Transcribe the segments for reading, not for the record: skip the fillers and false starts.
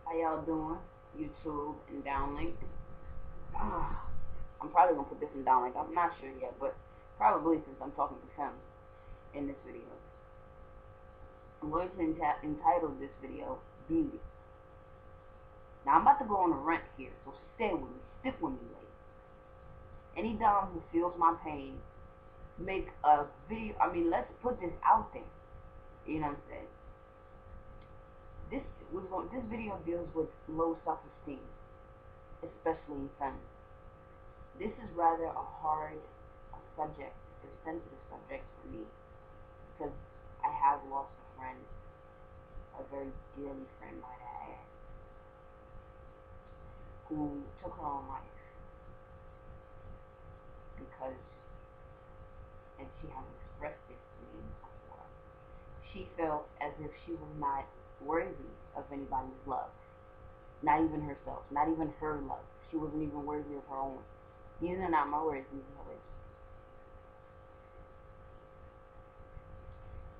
How y'all doing? YouTube and downlink. Ah, I'm probably gonna put this in downlink. I'm not sure yet, but probably since I'm talking to Fem in this video. I'm going to entitle this video Beauty. Now I'm about to go on a rant here, so stay with me, stick with me, ladies. Any dom who feels my pain, make a video. I mean, let's put this out there. You know what I'm saying? This video deals with low self-esteem, especially in femmes. This is rather a hard subject, a sensitive subject for me, because I have lost a friend, a very dearly friend, might I add, who took her own life because, and she has expressed this to me before, she felt as if she was not worthy of anybody's love, not even herself, not even her love. She wasn't even worthy of her own. These are not my words, these are her words.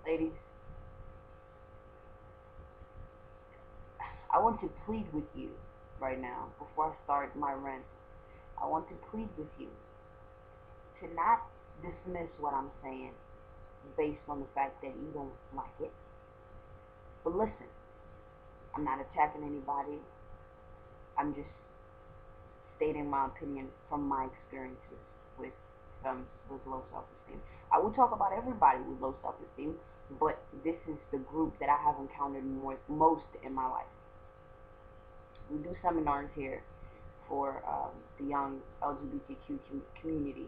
Ladies, I want to plead with you right now before I start my rant. I want to plead with you to not dismiss what I'm saying based on the fact that you don't like it. But listen, I'm not attacking anybody. I'm just stating my opinion from my experiences with with low self-esteem. I will talk about everybody with low self-esteem, but this is the group that I have encountered most in my life. We do seminars here for the young LGBTQ community,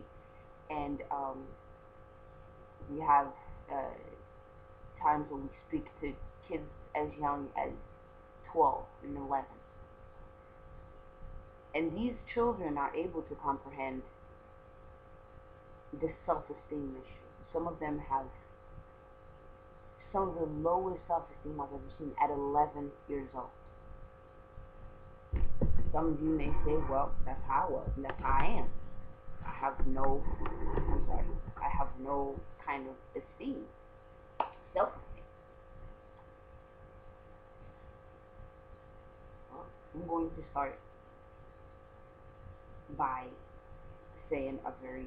and we have times when we speak to kids as young as 12 and 11. And these children are able to comprehend this self-esteem issue. Some of them have some of the lowest self-esteem I've ever seen at 11 years old. Some of you may say, well, that's how I was, and that's how I am. I have no, I'm sorry, I have no kind of esteem, self-esteem. Well, I'm going to start by saying a very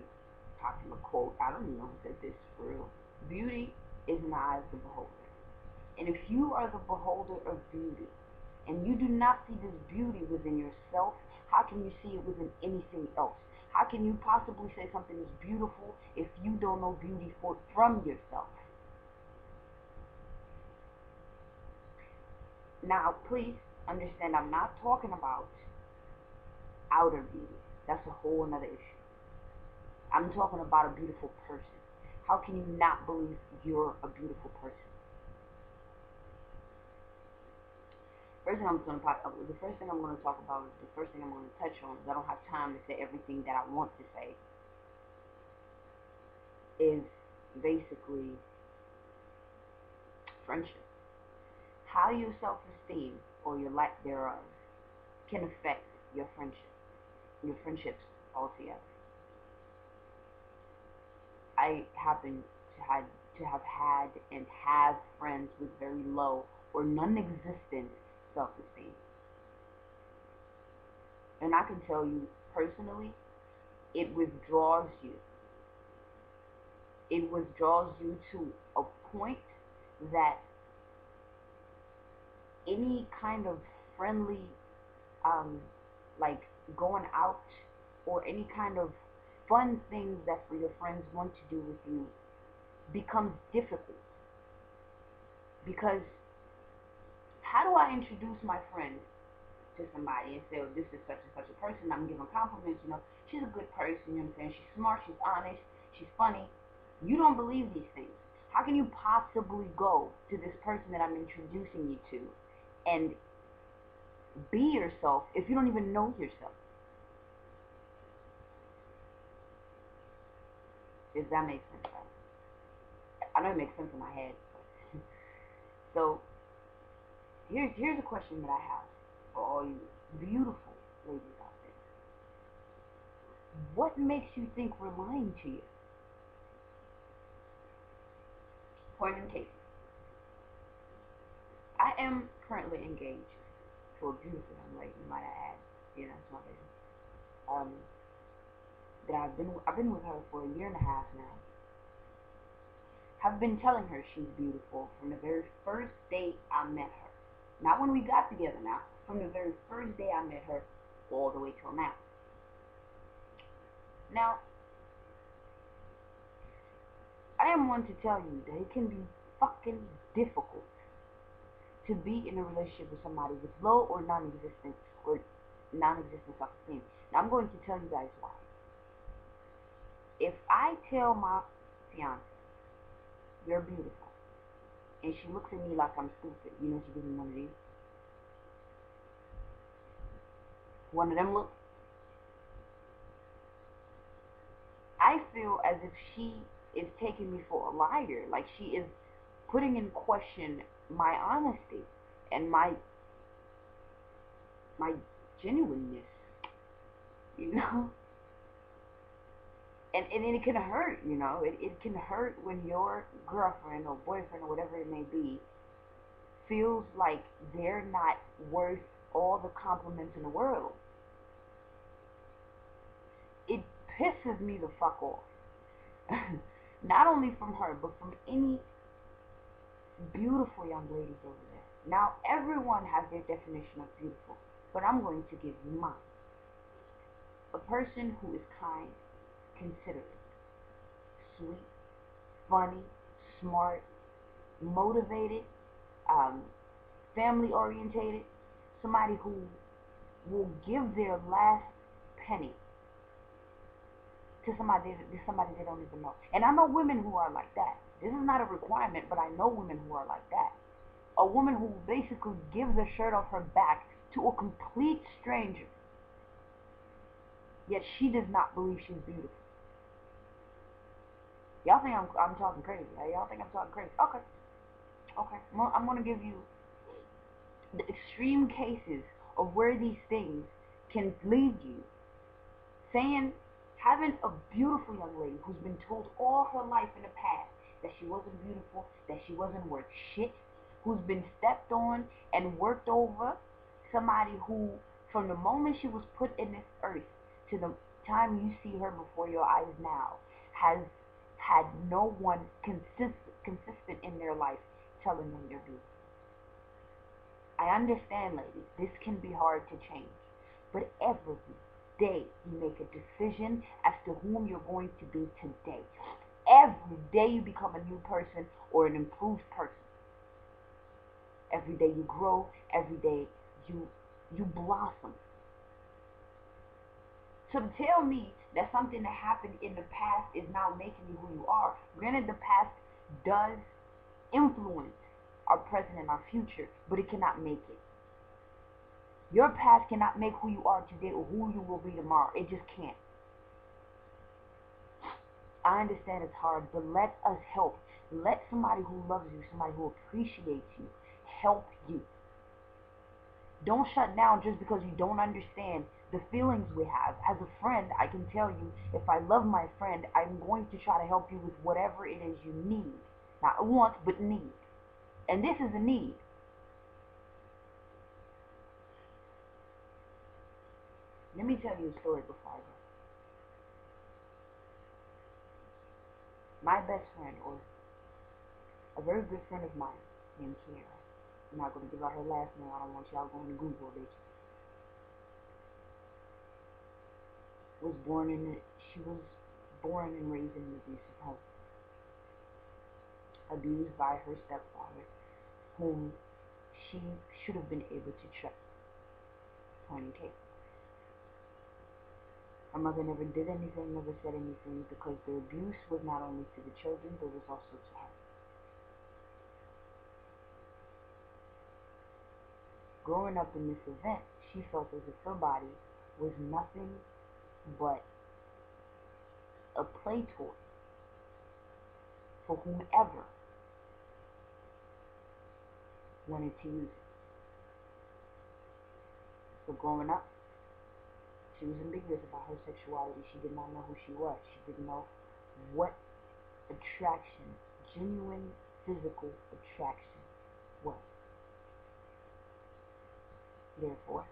popular quote. I don't even know who said this for real. Beauty is in the eye of the beholder. And if you are the beholder of beauty, and you do not see this beauty within yourself, how can you see it within anything else? How can you possibly say something is beautiful if you don't know beauty from yourself? Now, please understand, I'm not talking about outer beauty. That's a whole another issue. I'm talking about a beautiful person. How can you not believe you're a beautiful person? The first thing I'm going to talk about, the first thing I'm going to touch on, because I don't have time to say everything that I want to say, is basically friendship. How your self-esteem, or your lack thereof, can affect your friendships altogether. I happen to have had and have friends with very low or non-existent self-esteem. And I can tell you personally, it withdraws you. It withdraws you to a point that any kind of friendly, like going out or any kind of fun things that your friends want to do with you becomes difficult. Because how do I introduce my friend to somebody and say, oh, this is such and such a person? I'm giving compliments, she's a good person, you know what I'm saying? She's smart, she's honest, she's funny. You don't believe these things. How can you possibly go to this person that I'm introducing you to and be yourself if you don't even know yourself? If that makes sense. I know it makes sense in my head. So here's a question that I have for all you beautiful ladies out there. What makes you think we're lying to you? Point in case. I am currently engaged. to a beautiful young lady, might I add. You know, it's my baby. Um, that I've been with her for a year and a half now. Have been telling her she's beautiful from the very first day I met her. Not when we got together now. From the very first day I met her, all the way till now. Now, I am one to tell you that it can be fucking difficult to be in a relationship with somebody with low or non-existent self-esteem. Now, I'm going to tell you guys why. If I tell my fiance, you're beautiful, and she looks at me like I'm stupid, you know, she gives me one of these. One of them looks. I feel as if she is taking me for a liar, like she is putting in question my honesty and my genuineness, you know. And it can hurt, you know. It can hurt when your girlfriend or boyfriend or whatever it may be feels like they're not worth all the compliments in the world. It pisses me the fuck off. Not only from her, but from any beautiful young ladies over there. Now, everyone has their definition of beautiful, but I'm going to give you mine. A person who is kind, considerate, sweet, funny, smart, motivated, family orientated, somebody who will give their last penny to somebody they don't even know. And I know women who are like that. This is not a requirement, but I know women who are like that. A woman who basically gives the shirt off her back to a complete stranger, yet she does not believe she's beautiful. Y'all think I'm talking crazy, right? Y'all think I'm talking crazy? Okay. I'm gonna give you the extreme cases of where these things can lead you. Having a beautiful young lady who's been told all her life in the past that she wasn't beautiful, that she wasn't worth shit, who's been stepped on and worked over, somebody who, from the moment she was put in this earth to the time you see her before your eyes now, has had no one consistent in their life telling them they're beautiful. I understand, ladies, this can be hard to change, but every day you make a decision as to whom you're going to be today. Every day you become a new person or an improved person. Every day you grow, every day you blossom. So to tell me that something that happened in the past is now making you who you are, granted the past does influence our present and our future, but it cannot make it. Your past cannot make who you are today or who you will be tomorrow. It just can't. I understand it's hard, but let us help. Let somebody who loves you, somebody who appreciates you, help you. Don't shut down just because you don't understand the feelings we have. As a friend, I can tell you, if I love my friend, I'm going to try to help you with whatever it is you need. Not want, but need. And this is a need. Let me tell you a story before I go. My best friend, or a very good friend of mine, named Kiara. I'm not going to give out her last name. I don't want y'all going to Google it. She was born and raised in an abusive home. Abused by her stepfather, whom she should have been able to trust. Point in case. Her mother never did anything, never said anything, because the abuse was not only to the children, but was also to her. Growing up in this event, she felt as if her body was nothing but a play toy for whomever wanted to use it. So growing up, she was ambiguous about her sexuality. She did not know who she was. She didn't know what attraction, genuine physical attraction was. Therefore,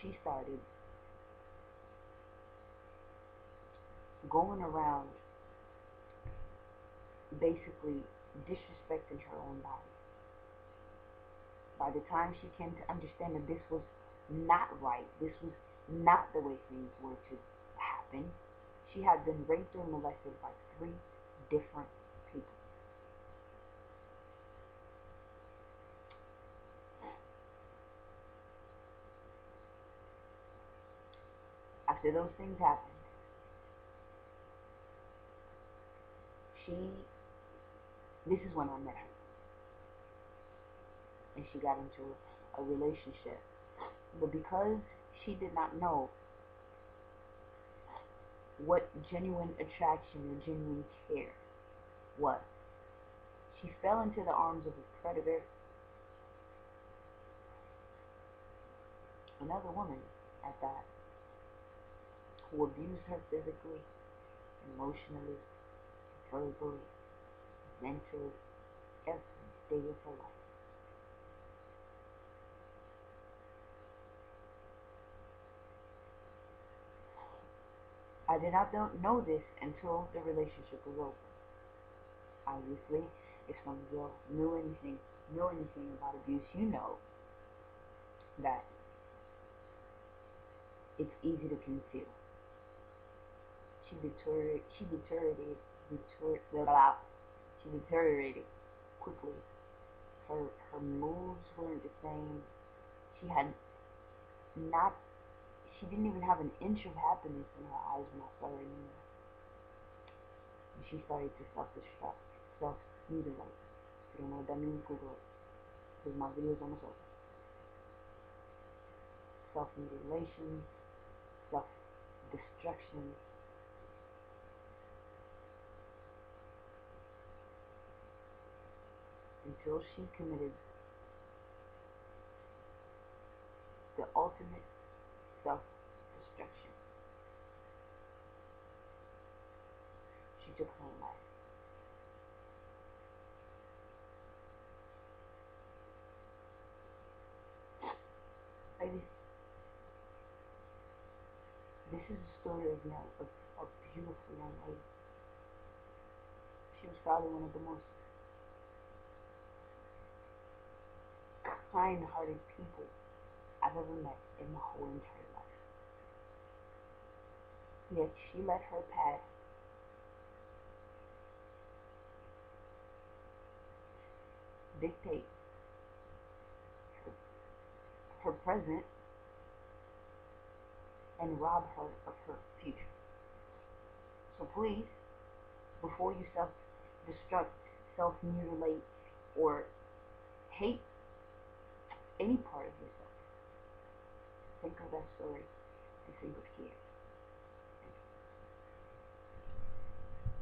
she started going around basically disrespecting her own body. By the time she came to understand that this was not right, this was not the way things were to happen, she had been raped or molested by three different people. After those things happened, she, this is when I met her, and she got into a relationship. But because she did not know what genuine attraction and genuine care was, she fell into the arms of a predator, another woman at that, who abused her physically, emotionally, verbally, mentally, every day of her life. I did not know this until the relationship was over. Obviously, if some girl know anything about abuse, you know that it's easy to conceal. She deteriorated quickly. Her moves weren't the same. She had not she didn't even have an inch of happiness in her eyes when I saw her anymore. And she started to self-destruct, self-mutilate. If you don't know what that means, Google it. Because my video's almost over. Self-mutilation, self-destruction. Until she committed the ultimate self-destruction. She took her own life. Ladies, this is a story of a beautiful young lady. She was probably one of the most kind-hearted people I've ever met in my whole entire life. Yet she let her past dictate her present and rob her of her future. So please, before you self-destruct, self-mutilate, or hate any part of yourself, think of that story and think of Kiara.